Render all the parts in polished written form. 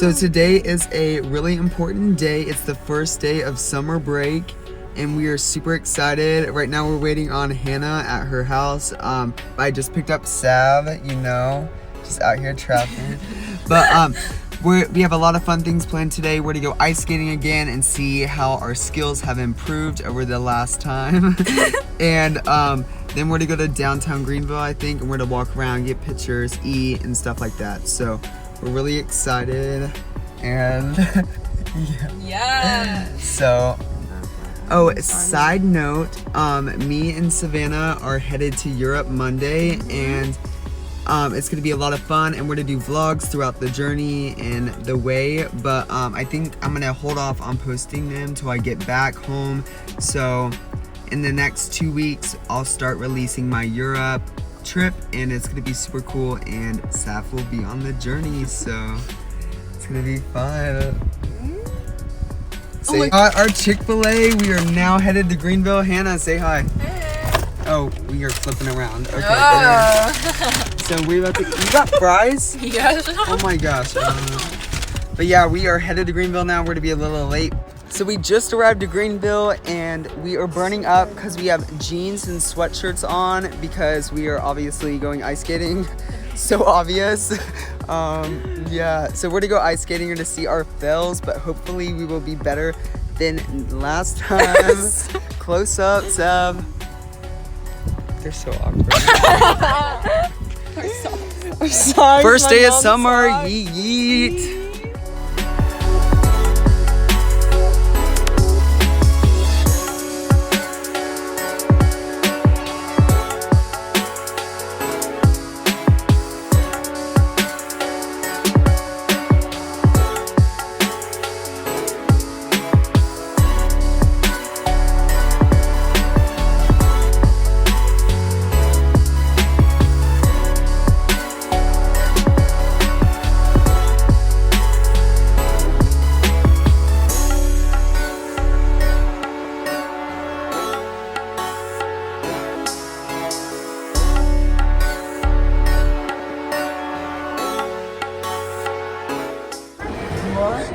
So today is a really important day. It's the first day of summer break, and we are super excited. Right now we're waiting on Hannah at her house. I just picked up Sav, you know, just out here trapping. But we have a lot of fun things planned today. We're gonna go ice skating again and see how our skills have improved over the last time. And then we're gonna go to downtown Greenville, I think, and we're gonna walk around, get pictures, eat, and stuff like that. So we're really excited, and yeah. So, side note, me and Savannah are headed to Europe Monday, and it's gonna be a lot of fun, and we're gonna do vlogs throughout the journey and the way, but I think I'm gonna hold off on posting them till I get back home. So in the next 2 weeks, I'll start releasing my Europe trip, and it's gonna be super cool, and Saf will be on the journey, so it's gonna be fun. Say hi, our Chick-fil-A. We are now headed to Greenville. Hannah, say hi. Hey. Oh, we are flipping around. Okay. Oh. So we're about to. You got fries? Yes. Oh my gosh. But yeah, we are headed to Greenville now. We're gonna be a little late. So we just arrived to Greenville, and we are burning up because we have jeans and sweatshirts on because we are obviously going ice skating. So obvious. Yeah, so we're gonna go ice skating. We're gonna see our fails, but hopefully we will be better than last time. Close up, Seb. They're so awkward. I'm sorry. First day of summer, yeet yeet.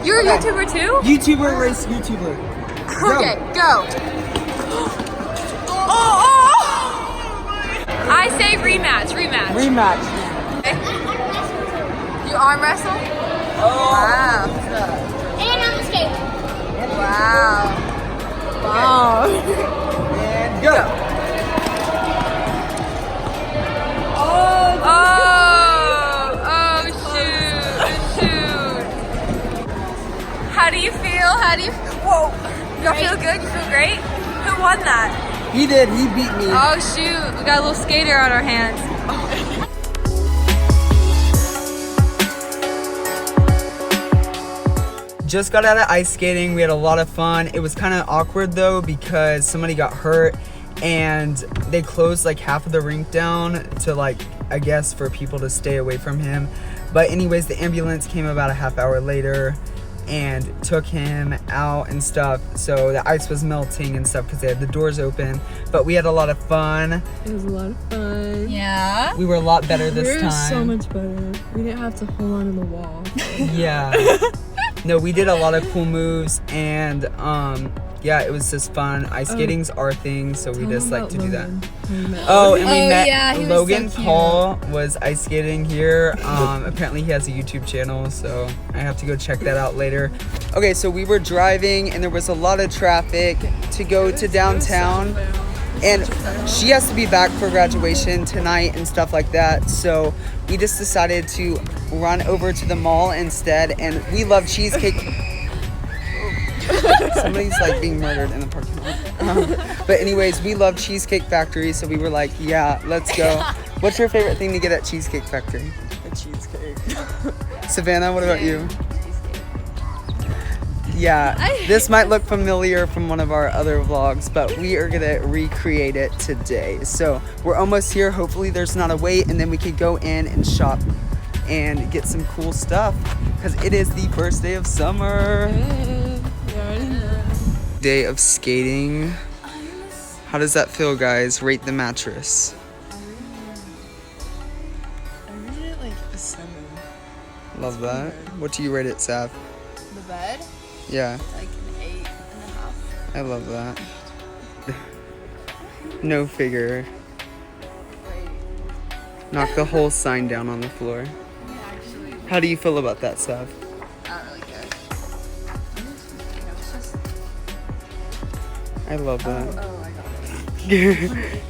You're a YouTuber too? YouTuber race YouTuber. Okay, go. Oh! I say rematch. Rematch. Okay. You arm wrestle? Oh. Wow. And I'm a skater. Wow. And go. Oh, shoot. How do you feel? Whoa. You feel good? You feel great? Who won that? He did. He beat me. Oh, shoot. We got a little skater on our hands. Just got out of ice skating. We had a lot of fun. It was kind of awkward though because somebody got hurt, and they closed like half of the rink down to, like, I guess for people to stay away from him. But anyways, the ambulance came about a half hour later and took him out and stuff. So the ice was melting and stuff because they had the doors open. But we had a lot of fun. It was a lot of fun. Yeah. We were a lot better this We were time. so much better. We didn't have to hold on to the wall. Yeah. No, we did a lot of cool moves, and yeah, it was just fun. Ice skating's our thing, so we just like to do that. Oh, and we met Logan Paul was ice skating here. Apparently he has a YouTube channel, so I have to go check that out later. Okay, so we were driving, and there was a lot of traffic to go to downtown, and she has to be back for graduation tonight and stuff like that, so we just decided to run over to the mall instead, and we love cheesecake. Somebody's like being murdered in the parking lot. But anyways, we love Cheesecake Factory, so we were like, yeah, let's go. What's your favorite thing to get at Cheesecake Factory? A cheesecake. Savannah, what about you? Yeah, this might look familiar from one of our other vlogs, but we are gonna recreate it today. So we're almost here. Hopefully there's not a wait, and then we could go in and shop and get some cool stuff because it is the first day of summer. Day of skating. How does that feel, guys? Rate the mattress. I rated it like a 7. Love that. What do you rate it, Sav? The bed, Yeah, like an 8.5. I love that. No figure. Knock the whole sign down on the floor. Actually, How do you feel about that, Sav? I don't really care. It's just. I love that. Oh, I got it.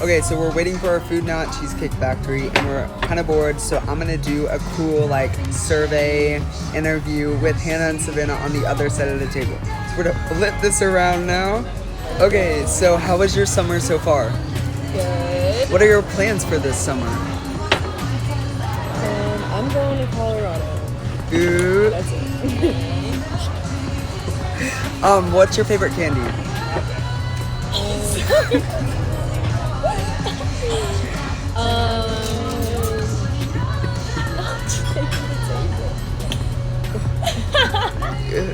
Okay, so we're waiting for our food now at Cheesecake Factory, and we're kind of bored, so I'm gonna do a cool survey interview with Hannah and Savannah on the other side of the table. So we're gonna flip this around now. Okay, so how was your summer so far? Good. What are your plans for this summer? I'm going to Colorado. Ooh. That's it. What's your favorite candy?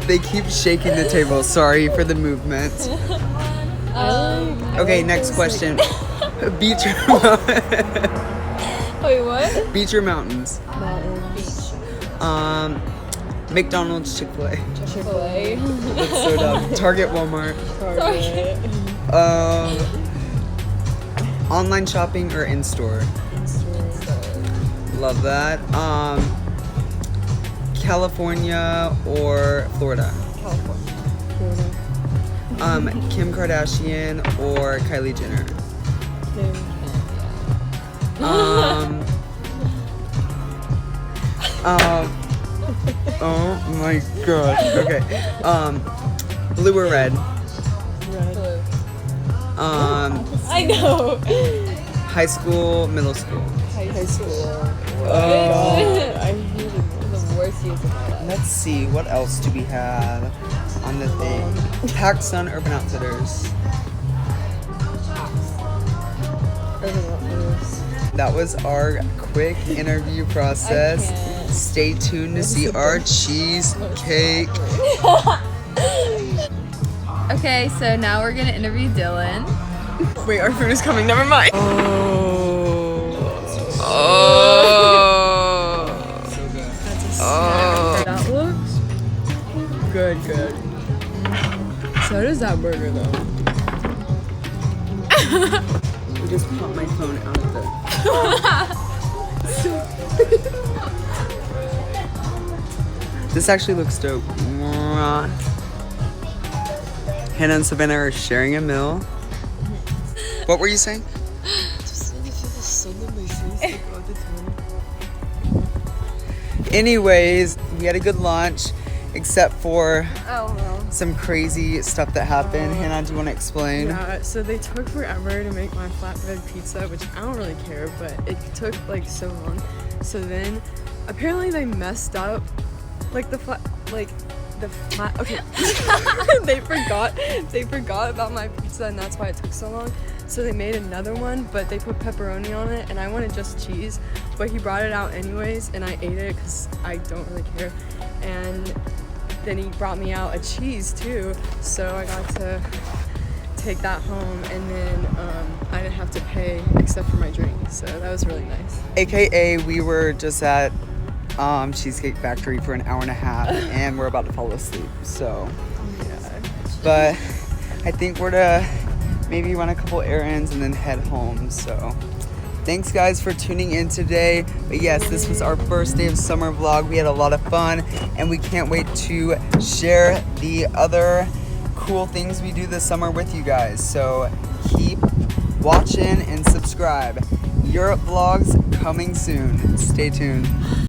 They keep shaking the table. Sorry for the movement. Okay, next question. Beach or Wait, what? Beach or mountains? Mountains. McDonald's, Chick-fil-A. Chick-fil-A. That's so dumb. Target, Walmart. Target. Online shopping or in-store? Love that. California or Florida? California. Kim Kardashian or Kylie Jenner? Oh my god. Okay. Blue or red? Red. I know. High school, middle school. High school. Oh. I hated the worst years of my life. Let's see, what else do we have on the thing? Pac Sun, Urban Outfitters. Urban Outfitters. That was our quick interview process. Stay tuned to see our cheesecake. Okay, so now we're gonna interview Dylan. Wait, our food is coming. Never mind. That looks good. So does that burger though. We just popped my phone out of the. This actually looks dope. Hannah and Savannah are sharing a meal. What were you saying? Anyways, we had a good lunch, except for some crazy stuff that happened. Hannah, do you want to explain? Yeah, so they took forever to make my flatbread pizza, which I don't really care, but it took so long. So then apparently they messed up okay. they forgot about my pizza, and that's why it took so long. So they made another one, but they put pepperoni on it, and I wanted just cheese, but he brought it out anyways, and I ate it because I don't really care. And then he brought me out a cheese too, so I got to take that home, and then I didn't have to pay except for my drink, so that was really nice. AKA, we were just at Cheesecake Factory for an hour and a half, and we're about to fall asleep. So, Yeah. but I think we're to maybe run a couple errands and then head home. So, thanks guys for tuning in today. But yes, this was our first day of summer vlog. We had a lot of fun, and we can't wait to share the other cool things we do this summer with you guys. So keep watching and subscribe. Europe vlogs coming soon. Stay tuned.